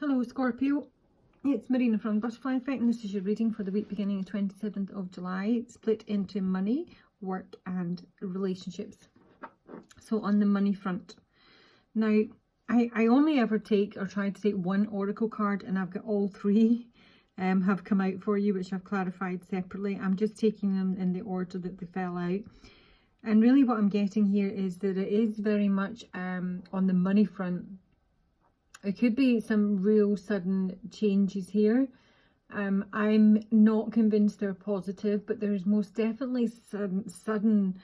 Hello Scorpio, it's Marina from Butterfly Effect and this is your reading for the week beginning the 27th of July, split into money, work and relationships. So on the money front, now I only ever take or try to take one oracle card, and I've got all three have come out for you, which I've clarified separately. I'm just taking them in the order that they fell out. And really what I'm getting here is that it is very much on the money front. It could be some real sudden changes here. I'm not convinced they're positive, but there's most definitely sudden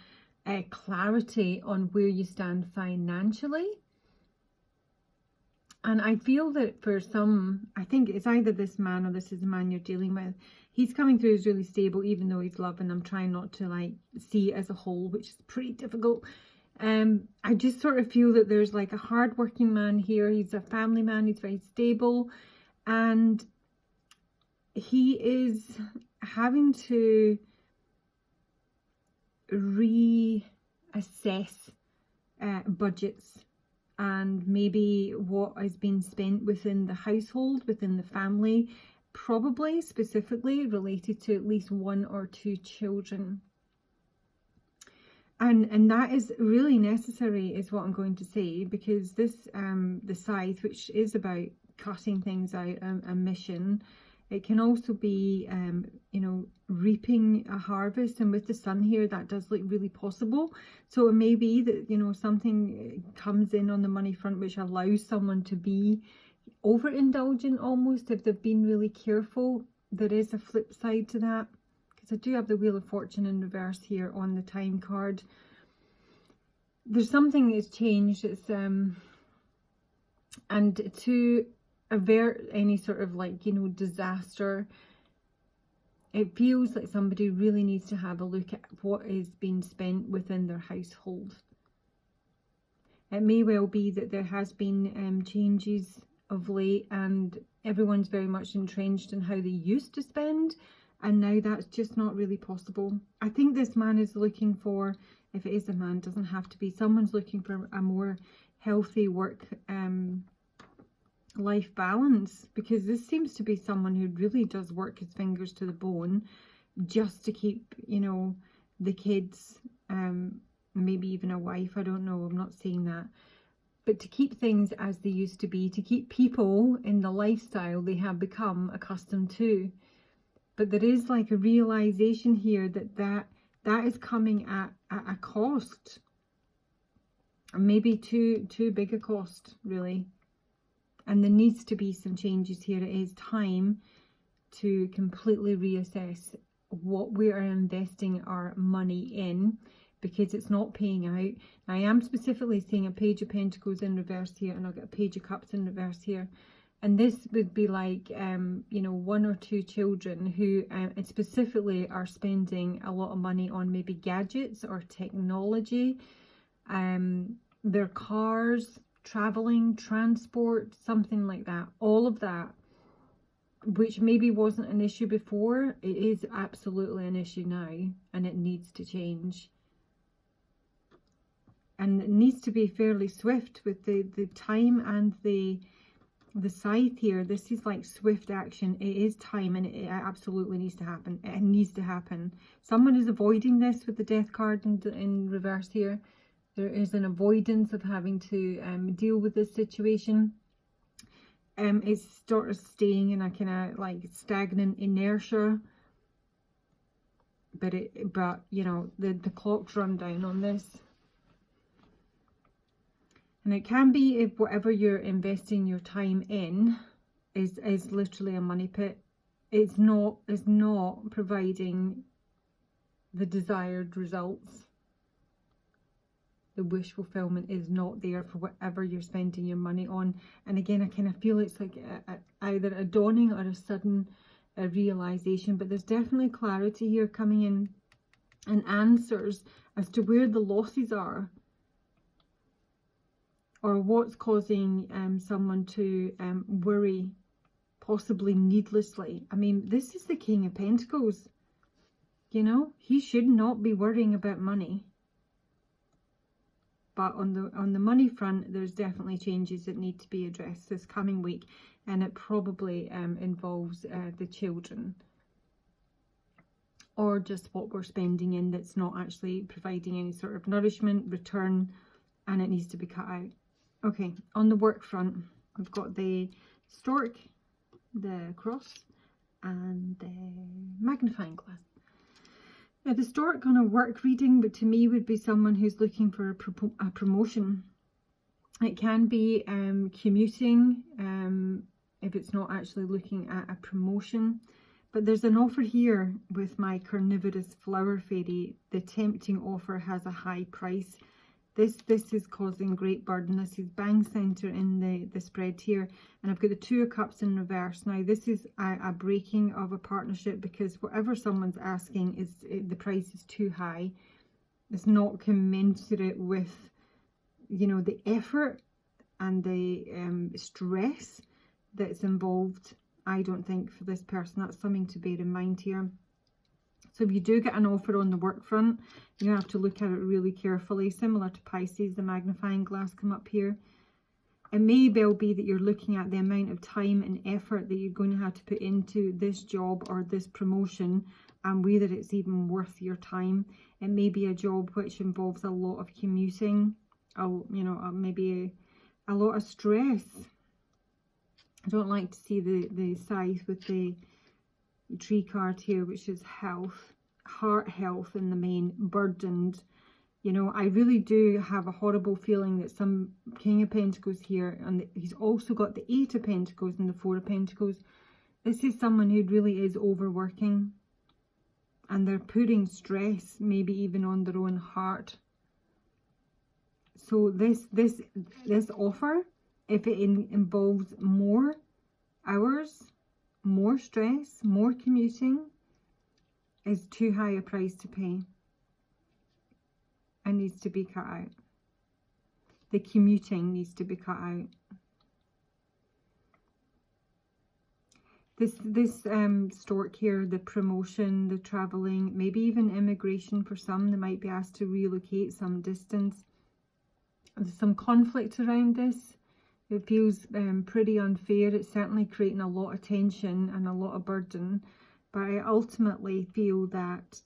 clarity on where you stand financially. And I feel that for some, I think it's either this man or this is the man you're dealing with. He's coming through as really stable, even though he's loving. I'm trying not to like see it as a whole, which is pretty difficult. I just sort of feel that there's like a hard-working man here. He's a family man. He's very stable, and he is having to reassess budgets and maybe what has been spent within the household, within the family, probably specifically related to at least one or two children. And that is really necessary, is what I'm going to say, because this, the scythe, which is about cutting things out, a mission, it can also be, you know, reaping a harvest. And with the sun here, that does look really possible. So it may be that, you know, something comes in on the money front, which allows someone to be overindulgent almost if they've been really careful. There is a flip side to that. I do have the Wheel of Fortune in reverse here on the time card. There's something that's changed. It's and to avert any sort of like, you know, disaster, it feels like somebody really needs to have a look at what is being spent within their household. It may well be that there has been changes of late, and everyone's very much entrenched in how they used to spend. And now that's just not really possible. I think this man is looking for, if it is a man, doesn't have to be, someone's looking for a more healthy work life balance, because this seems to be someone who really does work his fingers to the bone just to keep, you know, the kids, maybe even a wife, I don't know, I'm not saying that, but to keep things as they used to be, to keep people in the lifestyle they have become accustomed to. But there is like a realization here that is coming at a cost, maybe too big a cost, really. And there needs to be some changes here. It is time to completely reassess what we are investing our money in, because it's not paying out. I am specifically seeing a Page of Pentacles in reverse here, and I'll get a Page of Cups in reverse here. And this would be like, you know, one or two children who specifically are spending a lot of money on maybe gadgets or technology, their cars, traveling, transport, something like that. All of that, which maybe wasn't an issue before, it is absolutely an issue now, and it needs to change. And it needs to be fairly swift with the time and the scythe here. This is like swift action. It is time, and it absolutely needs to happen. It needs to happen. Someone is avoiding this with the Death card in reverse here. There is an avoidance of having to deal with this situation. It's sort of staying in a kind of like stagnant inertia. But you know, the clock's run down on this. And it can be if whatever you're investing your time in is literally a money pit. It's not providing the desired results. The wish fulfillment is not there for whatever you're spending your money on. And again, I kind of feel it's like either a dawning or a sudden realization. But there's definitely clarity here coming in, and answers as to where the losses are, or what's causing someone to worry, possibly needlessly. I mean, this is the King of Pentacles. You know, he should not be worrying about money. But on the money front, there's definitely changes that need to be addressed this coming week, and it probably involves the children, or just what we're spending in that's not actually providing any sort of nourishment, return, and it needs to be cut out. Okay, on the work front, we've got the stork, the cross, and the magnifying glass. Now, the stork on a work reading, but to me would be someone who's looking for a promotion. It can be commuting, if it's not actually looking at a promotion. But there's an offer here with my carnivorous flower fairy. The tempting offer has a high price. This is causing great burden. This is bang center in the spread here, and I've got the Two of Cups in reverse. Now this is a breaking of a partnership, because whatever someone's asking is the price is too high. It's not commensurate with, you know, the effort and the stress that's involved. I don't think for this person. That's something to bear in mind here. So if you do get an offer on the work front, you have to look at it really carefully. Similar to Pisces, the magnifying glass come up here. It may well be that you're looking at the amount of time and effort that you're going to have to put into this job or this promotion, and whether it's even worth your time. It may be a job which involves a lot of commuting, maybe a lot of stress. I don't like to see the scythe with the tree card here, which is health, heart health in the main, burdened. You know, I really do have a horrible feeling that some King of Pentacles here, and he's also got the Eight of Pentacles and the Four of Pentacles. This is someone who really is overworking, and they're putting stress maybe even on their own heart. So this offer, if it involves more hours, more stress, more commuting, is too high a price to pay and needs to be cut out. The commuting needs to be cut out. This stork here, the promotion, the travelling, maybe even immigration for some. They might be asked to relocate some distance. There's some conflict around this. It feels pretty unfair. It's certainly creating a lot of tension and a lot of burden. But I ultimately feel that,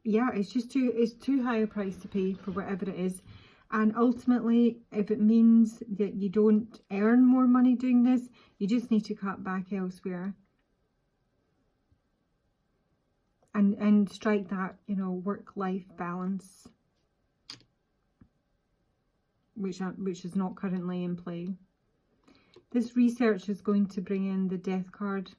yeah, it's too high a price to pay for whatever it is. And ultimately, if it means that you don't earn more money doing this, you just need to cut back elsewhere. And strike that, you know, work-life balance, which is not currently in play. This research is going to bring in the Death card.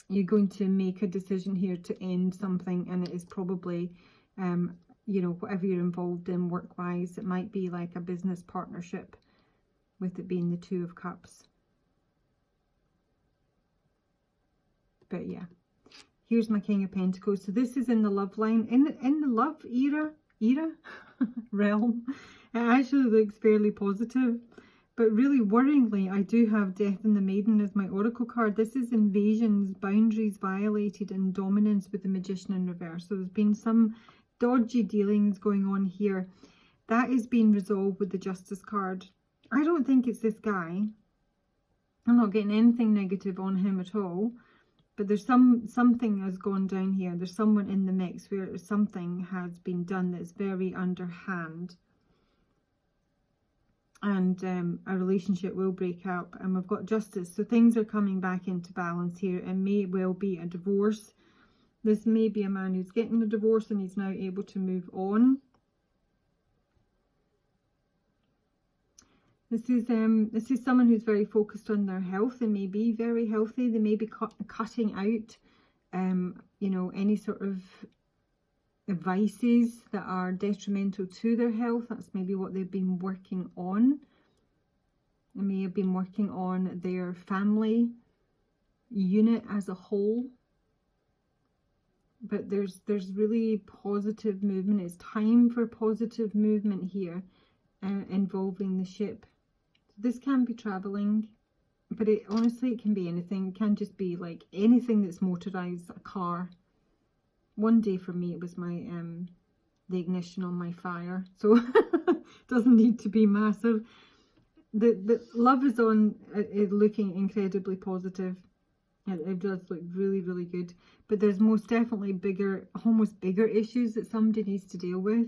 You're going to make a decision here to end something, and it is probably, you know, whatever you're involved in work-wise. It might be like a business partnership, with it being the Two of Cups. But yeah, here's my King of Pentacles. So this is in the love line, in the love era realm. It actually looks fairly positive, but really worryingly, I do have Death in the Maiden as my oracle card. This is invasions, boundaries violated, and dominance with the Magician in reverse. So there's been some dodgy dealings going on here. That is being resolved with the Justice card. I don't think it's this guy. I'm not getting anything negative on him at all, but there's something has gone down here. There's someone in the mix where something has been done that's very underhand. And a relationship will break up, and we've got Justice. So things are coming back into balance here, and may well be a divorce. This may be a man who's getting a divorce and he's now able to move on. This is someone who's very focused on their health. They may be very healthy. They may be cutting out, you know, any sort of vices that are detrimental to their health. That's maybe what they've been working on. They may have been working on their family unit as a whole. But there's really positive movement. It's time for positive movement here, involving the ship. This can be traveling, but honestly it can be anything. It can just be like anything that's motorized, a car. One day for me it was my the ignition on my fire. So it doesn't need to be massive. The love is on, looking incredibly positive. It does look really, really good. But there's most definitely bigger, almost bigger issues that somebody needs to deal with.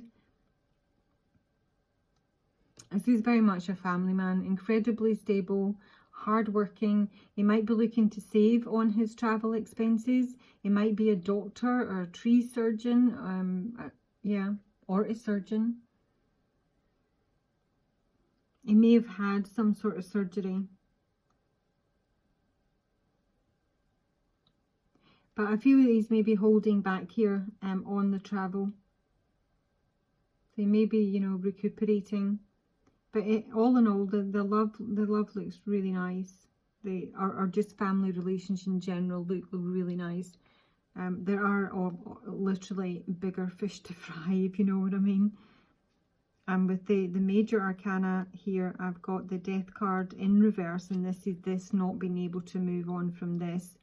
This is very much a family man, incredibly stable, hardworking. He might be looking to save on his travel expenses. He might be a doctor or a tree surgeon, yeah, or a surgeon. He may have had some sort of surgery. But I feel that he's maybe holding back here on the travel. So he may be, you know, recuperating. But all in all, the love looks really nice. They are just family relations in general look really nice. There are literally bigger fish to fry, if you know what I mean. And with the major arcana here, I've got the death card in reverse, and this is this not being able to move on from this.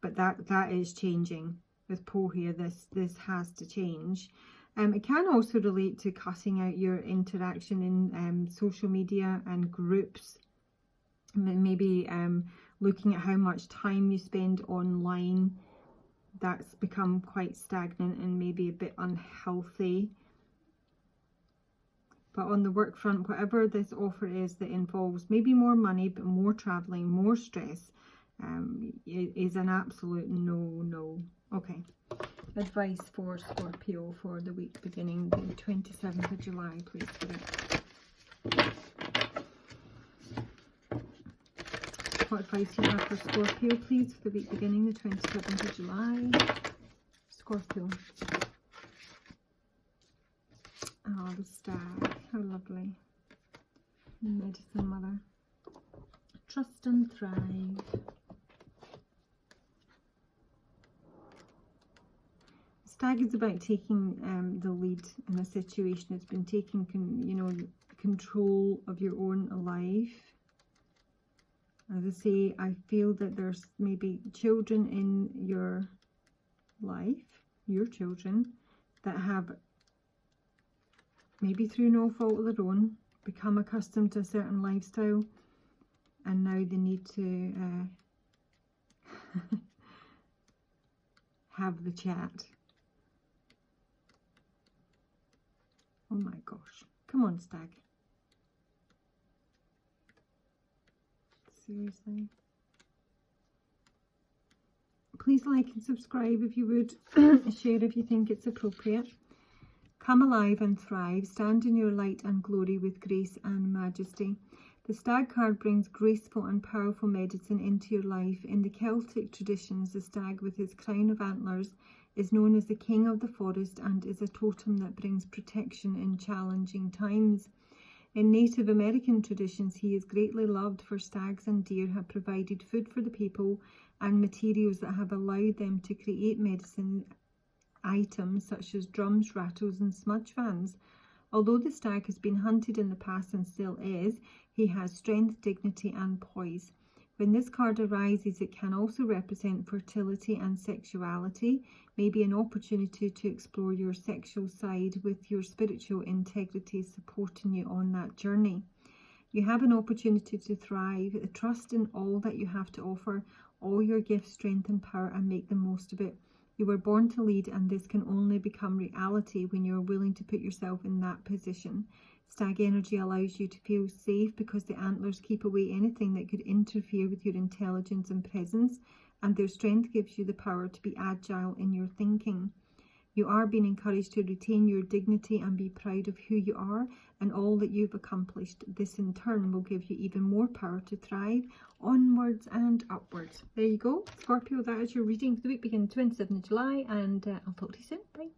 But that is changing with Poe here. This has to change. It can also relate to cutting out your interaction in social media and groups. Maybe looking at how much time you spend online. That's become quite stagnant and maybe a bit unhealthy. But on the work front, whatever this offer is that involves maybe more money, but more traveling, more stress, is an absolute no. Okay. Advice for Scorpio for the week beginning the 27th of July, please, Spirit. What advice you have for Scorpio, please, for the week beginning the 27th of July? Scorpio. Oh, the stag. How lovely. Medicine Mother. Trust and thrive. Stag is about taking the lead in a situation. It's been taking, you know, control of your own life. As I say, I feel that there's maybe children in your life, your children, that have, maybe through no fault of their own, become accustomed to a certain lifestyle, and now they need to have the chat. Oh my gosh. Come on, Stag. Seriously. Please like and subscribe if you would. Share if you think it's appropriate. Come alive and thrive. Stand in your light and glory with grace and majesty. The Stag card brings graceful and powerful medicine into your life. In the Celtic traditions, the stag with his crown of antlers is known as the king of the forest and is a totem that brings protection in challenging times. In Native American traditions, he is greatly loved, for stags and deer have provided food for the people and materials that have allowed them to create medicine items such as drums, rattles and smudge fans. Although the stag has been hunted in the past and still is, he has strength, dignity and poise. When this card arises, it can also represent fertility and sexuality, maybe an opportunity to explore your sexual side with your spiritual integrity supporting you on that journey. You have an opportunity to thrive, trust in all that you have to offer, all your gifts, strength and power, and make the most of it. You were born to lead, and this can only become reality when you're willing to put yourself in that position. Stag energy allows you to feel safe because the antlers keep away anything that could interfere with your intelligence and presence, and their strength gives you the power to be agile in your thinking. You are being encouraged to retain your dignity and be proud of who you are and all that you've accomplished. This in turn will give you even more power to thrive onwards and upwards. There you go, Scorpio. That is your reading for the week beginning 27th of July, and I'll talk to you soon. Bye.